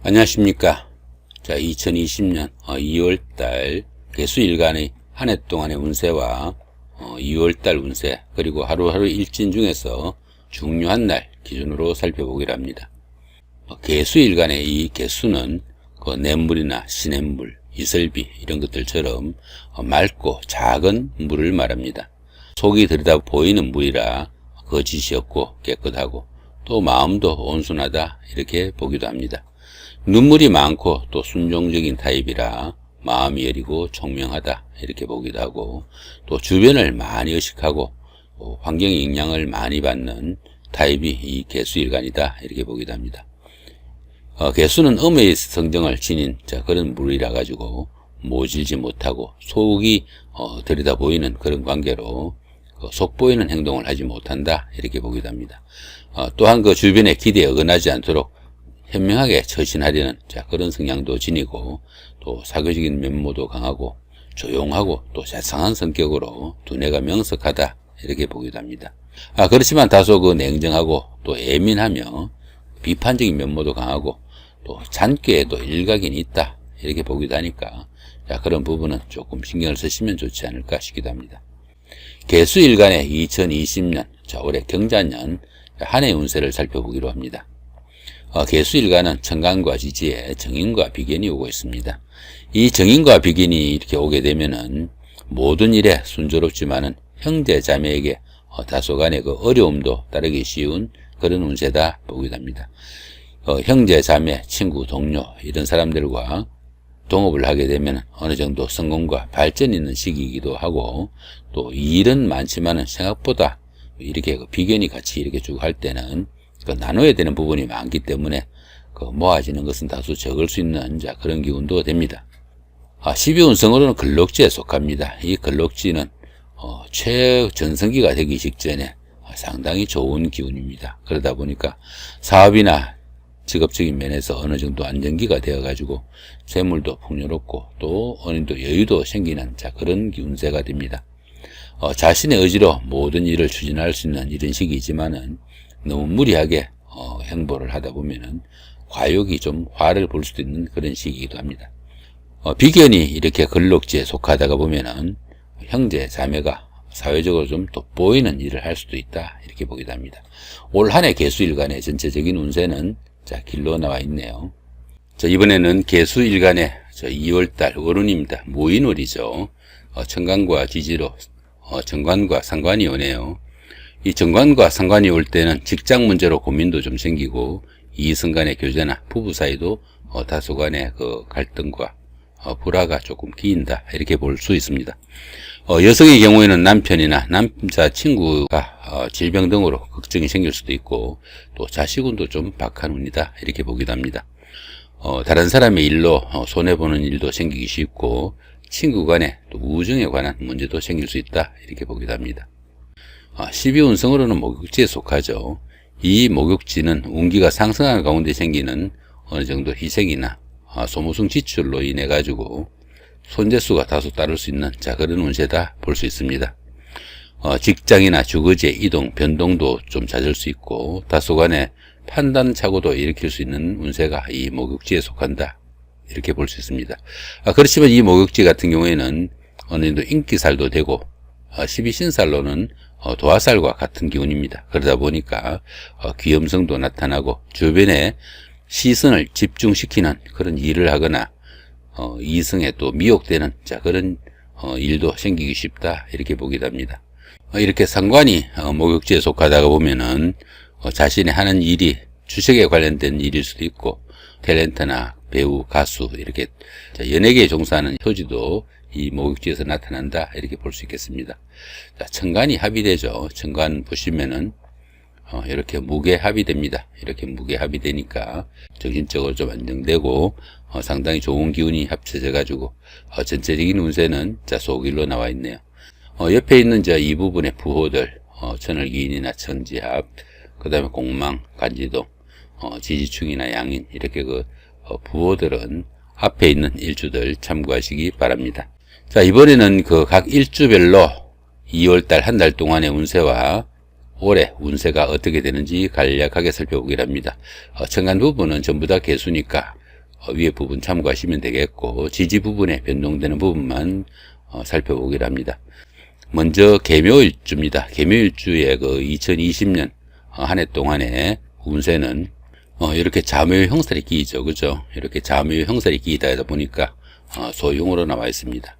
안녕하십니까. 자, 2020년 2월달 개수일간의 한 해 동안의 운세와 2월달 운세, 그리고 하루하루 일진 중에서 중요한 날 기준으로 살펴보기로 합니다. 개수일간의 이 개수는 그 냇물이나 시냇물, 이슬비 이런 것들처럼 맑고 작은 물을 말합니다. 속이 들여다 보이는 물이라 거짓이 없고 깨끗하고 또 마음도 온순하다 이렇게 보기도 합니다. 눈물이 많고 또 순종적인 타입이라 마음이 여리고 총명하다 이렇게 보기도 하고, 또 주변을 많이 의식하고 환경의 영향을 많이 받는 타입이 이 개수일간이다 이렇게 보기도 합니다. 개수는 음의 성정을 지닌 그런 물이라 가지고 모질지 못하고 속이 들여다 보이는 그런 관계로 속보이는 행동을 하지 못한다 이렇게 보기도 합니다. 또한 그 주변의 기대에 어긋나지 않도록 현명하게 처신하려는 그런 성향도 지니고, 또 사교적인 면모도 강하고 조용하고 또 자상한 성격으로 두뇌가 명석하다 이렇게 보기도 합니다. 그렇지만 다소 그 냉정하고 또 예민하며 비판적인 면모도 강하고 또 잔꾀에도 일각이 있다 이렇게 보기도 하니까 그런 부분은 조금 신경을 쓰시면 좋지 않을까 싶기도 합니다. 개수일간의 2020년 올해 경자년 한 해 운세를 살펴보기로 합니다. 개수일간은 천간과 지지에 정인과 비견이 오고 있습니다. 이 정인과 비견이 이렇게 오게 되면은 모든 일에 순조롭지만은 형제 자매에게 다소간의 그 어려움도 따르기 쉬운 그런 운세다 보기도 합니다. 형제 자매, 친구, 동료 이런 사람들과 동업을 하게 되면 어느 정도 성공과 발전이 있는 시기이기도 하고, 또 일은 많지만은 생각보다 이렇게 그 비견이 같이 이렇게 쭉 할 때는 나눠야 되는 부분이 많기 때문에 모아지는 것은 다소 적을 수 있는 그런 기운도 됩니다. 12운성으로는 근록지에 속합니다. 이 근록지는 최전성기가 되기 직전에 상당히 좋은 기운입니다. 그러다 보니까 사업이나 직업적인 면에서 어느 정도 안정기가 되어 가지고 재물도 풍요롭고 또 어느 정도 여유도 생기는 그런 기운세가 됩니다. 자신의 의지로 모든 일을 추진할 수 있는 이런 시기이지만은 너무 무리하게 행보를 하다 보면은 과욕이 좀 화를 볼 수도 있는 그런 시기이기도 합니다. 비견이 이렇게 근록지에 속하다가 보면은 형제 자매가 사회적으로 좀 돋보이는 일을 할 수도 있다 이렇게 보기도 합니다. 올 한 해 개수일간의 전체적인 운세는 길로 나와 있네요. 이번에는 개수일간의 2월달 월운입니다. 무인월이죠. 천간과 지지로 정관과 상관이 오네요. 이 정관과 상관이 올 때는 직장 문제로 고민도 좀 생기고, 이성 간의 교제나 부부 사이도 다소간의 그 갈등과 불화가 조금 끼인다 이렇게 볼 수 있습니다. 여성의 경우에는 남편이나 남자 친구가 질병 등으로 걱정이 생길 수도 있고, 또 자식운도 좀 박한 운이다 이렇게 보기도 합니다. 다른 사람의 일로 손해보는 일도 생기기 쉽고, 친구 간의 또 우정에 관한 문제도 생길 수 있다 이렇게 보기도 합니다. 12운성으로는 목욕지에 속하죠. 이 목욕지는 운기가 상승하는 가운데 생기는 어느 정도 희생이나 소모성 지출로 인해 가지고 손재수가 다소 따를 수 있는 그런 운세다 볼 수 있습니다. 직장이나 주거지의 이동, 변동도 좀 잦을 수 있고, 다소간의 판단 착오도 일으킬 수 있는 운세가 이 목욕지에 속한다 이렇게 볼 수 있습니다. 그렇지만 이 목욕지 같은 경우에는 어느 정도 인기살도 되고 12신살로는 도화살과 같은 기운입니다. 그러다 보니까 귀염성도 나타나고 주변에 시선을 집중시키는 그런 일을 하거나 이성에 또 미혹되는 그런 일도 생기기 쉽다 이렇게 보기도 합니다. 이렇게 상관이 목욕지에 속하다가 보면은 자신이 하는 일이 주식에 관련된 일일 수도 있고, 탤런트나 배우, 가수 이렇게 연예계에 종사하는 효지도 이 목욕지에서 나타난다 이렇게 볼 수 있겠습니다. 천간이 합의되죠. 천간 보시면은 이렇게 무게 합의됩니다. 이렇게 무게 합의되니까 정신적으로 좀 안정되고 상당히 좋은 기운이 합쳐져 가지고 전체적인 운세는 소길로 나와 있네요. 옆에 있는 이 부분의 부호들, 천을기인이나 천지합, 그 다음에 공망, 간지동, 지지충이나 양인 이렇게 부호들은 앞에 있는 일주들 참고하시기 바랍니다. 이번에는 각 일주별로 2월달 한 달 동안의 운세와 올해 운세가 어떻게 되는지 간략하게 살펴보기로 합니다. 천간 부분은 전부 다 개수니까 위에 부분 참고하시면 되겠고, 지지 부분에 변동되는 부분만 살펴보기로 합니다. 먼저 개묘일주입니다. 개묘일주의 그 2020년 한 해 동안의 운세는 이렇게 자묘 형살이 끼이죠. 그죠? 이렇게 자묘 형살이 끼이다 보니까 소용으로 나와 있습니다.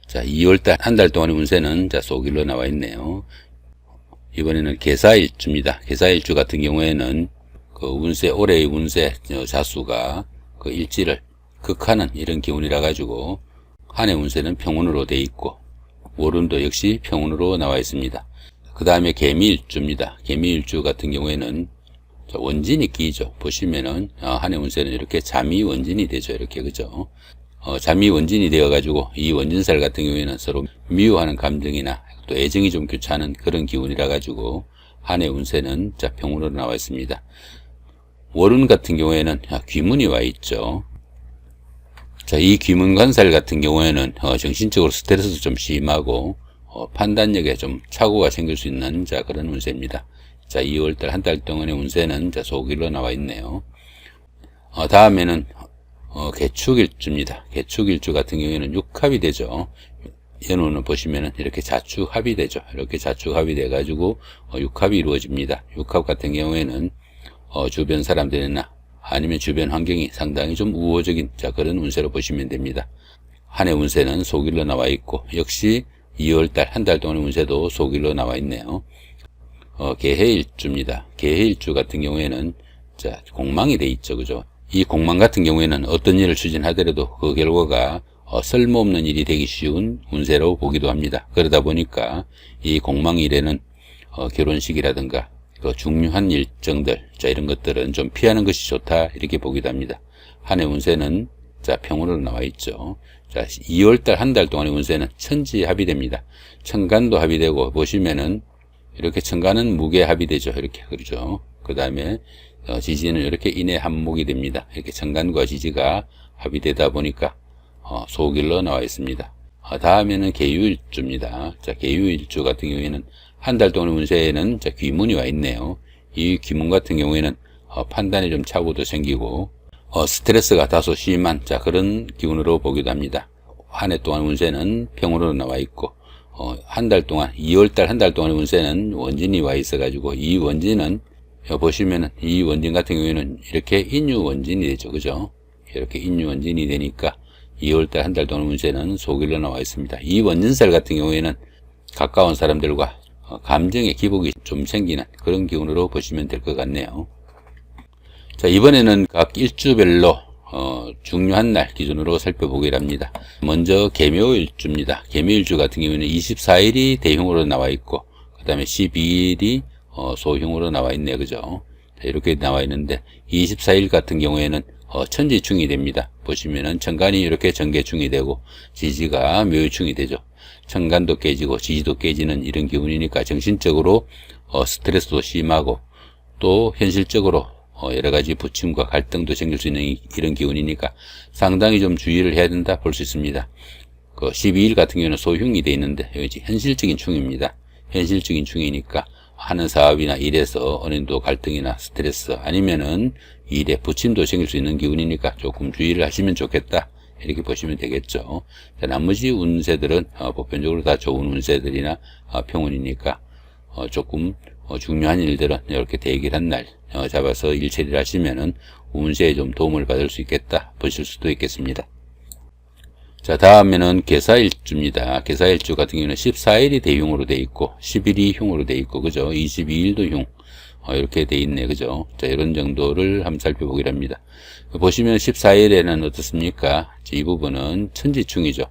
자, 2월달 한 달 동안의 운세는 자, 소길로 나와 있네요. 이번에는 개사일주입니다. 개사일주 같은 경우에는 그 운세, 올해의 운세 자수가 그 일지를 극하는 이런 기운이라 가지고 한 해 운세는 평운으로 되어 있고, 월운도 역시 평운으로 나와 있습니다. 그 다음에 개미일주입니다. 개미일주 같은 경우에는 원진이 끼죠. 보시면은 한 해 운세는 이렇게 잠이 원진이 되죠. 이렇게, 그죠? 잠이 원진이 되어 가지고 이 원진살 같은 경우에는 서로 미워하는 감정이나 또 애정이 좀 교차하는 그런 기운이라 가지고 한 해 운세는 자, 평운으로 나와 있습니다. 월운 같은 경우에는 귀문이 와 있죠. 자, 이 귀문관살 같은 경우에는 정신적으로 스트레스도 좀 심하고 판단력에 좀 착오가 생길 수 있는 자, 그런 운세입니다. 자, 2월달 한 달 동안의 운세는 자, 소길로 나와 있네요. 다음에는 개축일주입니다. 개축일주 같은 경우에는 육합이 되죠. 연호는 보시면은 이렇게 자축합이 되죠. 이렇게 자축합이 돼 가지고 육합이 이루어집니다. 육합 같은 경우에는 주변 사람들이나 아니면 주변 환경이 상당히 좀 우호적인 자, 그런 운세로 보시면 됩니다. 한 해 운세는 소길로 나와 있고, 역시 2월달 한 달 동안의 운세도 소길로 나와 있네요. 개해일주입니다. 개해일주 같은 경우에는 자, 공망이 돼 있죠. 그죠? 이 공망 같은 경우에는 어떤 일을 추진하더라도 그 결과가 쓸모없는 일이 되기 쉬운 운세로 보기도 합니다. 그러다 보니까 이 공망일에는 결혼식이라든가 그 중요한 일정들, 자, 이런 것들은 좀 피하는 것이 좋다, 이렇게 보기도 합니다. 한 해 운세는 자, 평운으로 나와 있죠. 자, 2월달 한 달 동안의 운세는 천지 합의됩니다. 천간도 합의되고, 보시면은 이렇게 천간은 무게 합의되죠. 이렇게, 그러죠. 그 다음에 지지는 이렇게 인해 한목이 됩니다. 이렇게 천간과 지지가 합의되다 보니까 소길로 나와 있습니다. 다음에는 개유일주입니다. 자, 개유일주 같은 경우에는 한 달 동안의 운세에는 자, 귀문이 와 있네요. 이 귀문 같은 경우에는 판단에 좀 착오도 생기고 스트레스가 다소 심한 자, 그런 기운으로 보기도 합니다. 한 해 동안 운세는 평으로 나와 있고, 한 달 동안 2월달 한 달 동안의 운세는 원진이 와 있어 가지고, 이 원진은 보시면은 이 원진 같은 경우에는 이렇게 인유 원진이 되죠. 그죠? 이렇게 인유 원진이 되니까 2월달 한 달 동안 운세는 소길로 나와 있습니다. 이 원진살 같은 경우에는 가까운 사람들과 감정의 기복이 좀 생기는 그런 기운으로 보시면 될 것 같네요. 자, 이번에는 각 일주별로 중요한 날 기준으로 살펴보기로 합니다. 먼저 개묘일주입니다. 개묘일주 같은 경우에는 24일이 대흉으로 나와 있고, 그 다음에 12일이 소흉으로 나와 있네요. 그죠? 자, 이렇게 나와 있는데 24일 같은 경우에는 천지충이 됩니다. 보시면은 천간이 이렇게 전개충이 되고 지지가 묘유충이 되죠. 천간도 깨지고 지지도 깨지는 이런 기운이니까 정신적으로 스트레스도 심하고, 또 현실적으로 여러 가지 부침과 갈등도 생길 수 있는 이런 기운이니까 상당히 좀 주의를 해야 된다 볼 수 있습니다. 그 12일 같은 경우는 소흉이 되어 있는데 여기 현실적인 충입니다. 현실적인 충이니까 하는 사업이나 일에서 어느 정도 갈등이나 스트레스, 아니면은 일에 부침도 생길 수 있는 기운이니까 조금 주의를 하시면 좋겠다, 이렇게 보시면 되겠죠. 자, 나머지 운세들은 보편적으로 다 좋은 운세들이나 평운이니까 조금 중요한 일들은 이렇게 대기한 날 잡아서 일 처리를 하시면은 운세에 좀 도움을 받을 수 있겠다 보실 수도 있겠습니다. 자, 다음에는 개사일주입니다. 개사일주 같은 경우는 14일이 대흉으로 되어 있고 10일이 흉으로 되어 있고, 그죠? 22일도 흉, 이렇게 되어 있네, 그죠? 자, 이런 정도를 한번 살펴보기로 합니다. 보시면 14일에는 어떻습니까? 이 부분은 천지충이죠.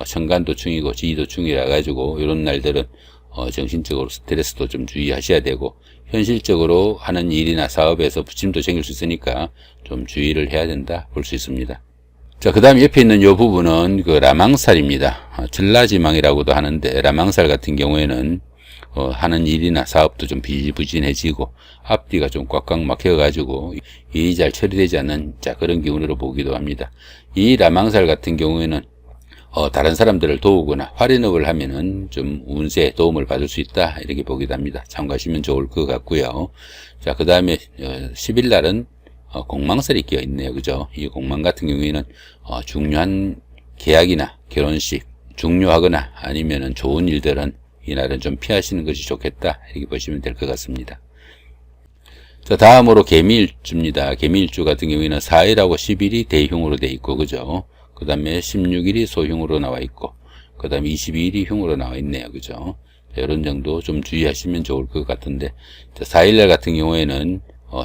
천간도 충이고 지지도 충이라 가지고 이런 날들은 정신적으로 스트레스도 좀 주의하셔야 되고, 현실적으로 하는 일이나 사업에서 부침도 생길 수 있으니까 좀 주의를 해야 된다 볼 수 있습니다. 자, 그 다음 옆에 있는 이 부분은 그 라망살입니다. 전라지망이라고도 하는데, 라망살 같은 경우에는 하는 일이나 사업도 좀 비지부진해지고 앞뒤가 좀 꽉꽉 막혀가지고 일이 잘 처리되지 않는 자, 그런 기운으로 보기도 합니다. 이 라망살 같은 경우에는 다른 사람들을 도우거나 활인업을 하면은 좀 운세에 도움을 받을 수 있다, 이렇게 보기도 합니다. 참고하시면 좋을 것 같고요. 자, 그 다음에 10일 날은 공망설이 끼어 있네요. 그죠? 이 공망 같은 경우에는 중요한 계약이나 결혼식, 중요하거나 아니면은 좋은 일들은 이날은 좀 피하시는 것이 좋겠다, 이렇게 보시면 될 것 같습니다. 자, 다음으로 개미일주입니다. 개미일주 같은 경우에는 4일하고 10일이 대흉으로 돼 있고, 그죠? 그 다음에 16일이 소흉으로 나와 있고, 그 다음에 22일이 흉으로 나와 있네요. 그죠? 자, 이런 정도 좀 주의하시면 좋을 것 같은데, 자, 4일날 같은 경우에는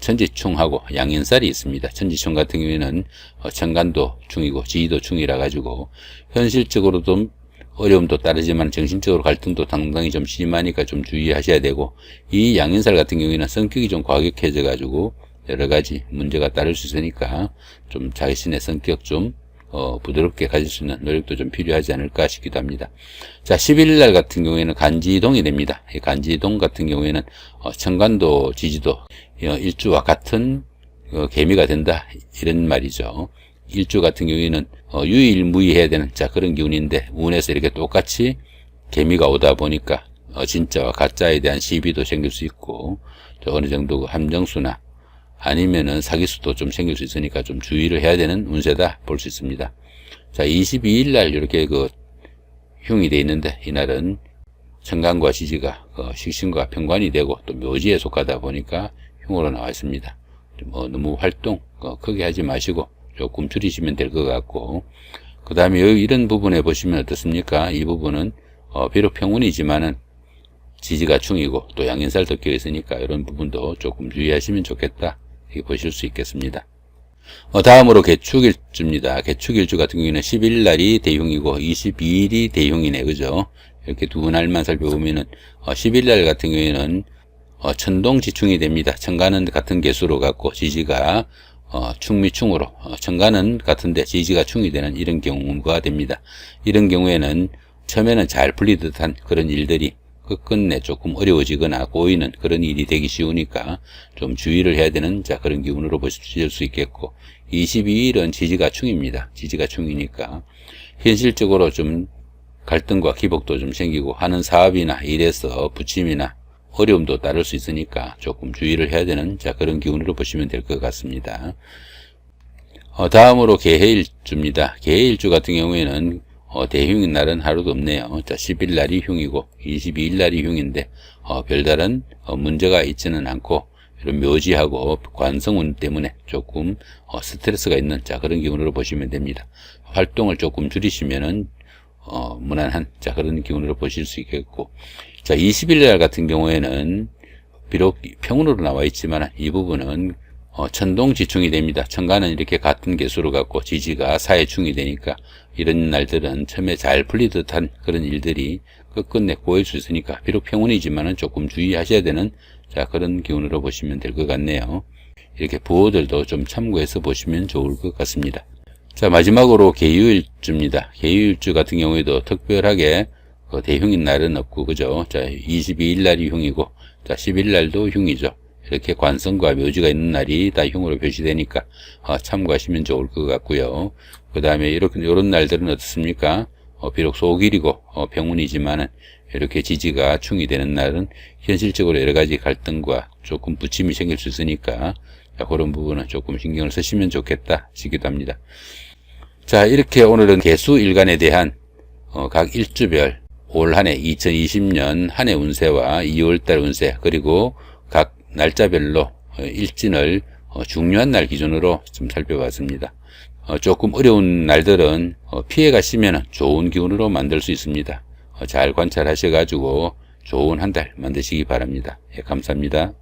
천지충하고 양인살이 있습니다. 천지충 같은 경우에는 천간도 충이고 지지도 충이라 가지고 현실적으로 좀 어려움도 따르지만 정신적으로 갈등도 상당히 좀 심하니까 좀 주의하셔야 되고, 이 양인살 같은 경우에는 성격이 좀 과격해져 가지고 여러 가지 문제가 따를 수 있으니까 좀 자신의 성격 좀 부드럽게 가질 수 있는 노력도 좀 필요하지 않을까 싶기도 합니다. 자, 11일 같은 경우에는 간지동이 됩니다. 이 간지동 같은 경우에는 천간도 지지도 일주와 같은 개미가 된다, 이런 말이죠. 일주 같은 경우에는 유일무이해야 되는 그런 기운인데, 운에서 이렇게 똑같이 개미가 오다 보니까 진짜와 가짜에 대한 시비도 생길 수 있고, 어느 정도 함정수나 아니면은 사기수도 좀 생길 수 있으니까 좀 주의를 해야 되는 운세다 볼 수 있습니다. 자, 22일 날 이렇게 흉이 돼 있는데, 이날은 천간과 지지가 식신과 편관이 되고 또 묘지에 속하다 보니까 흉으로 나와 있습니다. 너무 활동 크게 하지 마시고 조금 줄이시면 될 것 같고, 그 다음에 이런 부분에 보시면 어떻습니까? 이 부분은 비록 평운이지만은 지지가 충이고 또 양인살도 껴 있으니까 이런 부분도 조금 주의하시면 좋겠다, 이렇게 보실 수 있겠습니다. 다음으로 개축일주입니다. 개축일주 같은 경우에는 11일 날이 대흉이고 22일이 대흉이네. 그죠? 이렇게 두 날만 살펴보면은 11일 날 같은 경우에는 천동지충이 됩니다. 천간은 같은 개수로 갖고 지지가 충미충으로, 천간은 같은데 지지가 충이 되는 이런 경우가 됩니다. 이런 경우에는 처음에는 잘 풀리듯한 그런 일들이 끝끝내 조금 어려워지거나 꼬이는 그런 일이 되기 쉬우니까 좀 주의를 해야 되는 그런 기운으로 보실 수 있겠고, 22일은 지지가 충입니다. 지지가 충이니까 현실적으로 좀 갈등과 기복도 좀 생기고 하는 사업이나 일에서 부침이나 어려움도 따를 수 있으니까 조금 주의를 해야 되는 그런 기운으로 보시면 될 것 같습니다. 다음으로 개해일주입니다. 개해일주 같은 경우에는 대흉인 날은 하루도 없네요. 자, 10일 날이 흉이고 22일 날이 흉인데 별다른 문제가 있지는 않고, 이런 묘지하고 관성운 때문에 조금 스트레스가 있는 그런 기운으로 보시면 됩니다. 활동을 조금 줄이시면은 무난한 그런 기운으로 보실 수 있겠고, 자, 20일 날 같은 경우에는 비록 평운으로 나와 있지만 이 부분은 천동지충이 됩니다. 천간은 이렇게 같은 개수로 갖고 지지가 사해충이 되니까 이런 날들은 처음에 잘 풀리듯한 그런 일들이 끝끝내 꼬일 수 있으니까 비록 평운이지만은 조금 주의하셔야 되는 그런 기운으로 보시면 될 것 같네요. 이렇게 부호들도 좀 참고해서 보시면 좋을 것 같습니다. 자, 마지막으로 개유일주입니다. 개유일주 같은 경우에도 특별하게 대흉인 날은 없고, 그죠? 자, 22일 날이 흉이고, 자, 10일 날도 흉이죠. 이렇게 관성과 묘지가 있는 날이 다 흉으로 표시되니까 참고하시면 좋을 것 같고요. 그 다음에 이런 날들은 어떻습니까? 비록 소길이고 평운이지만은 이렇게 지지가 충이 되는 날은 현실적으로 여러 가지 갈등과 조금 부침이 생길 수 있으니까 그런 부분은 조금 신경을 쓰시면 좋겠다 싶기도 합니다. 자, 이렇게 오늘은 개수일간에 대한 각 일주별 올 한해 2020년 한 해 운세와 2월달 운세, 그리고 각 날짜별로 일진을 중요한 날 기준으로 좀 살펴봤습니다. 조금 어려운 날들은 피해 가시면 좋은 기운으로 만들 수 있습니다. 잘 관찰하셔가지고 좋은 한 달 만드시기 바랍니다. 예, 감사합니다.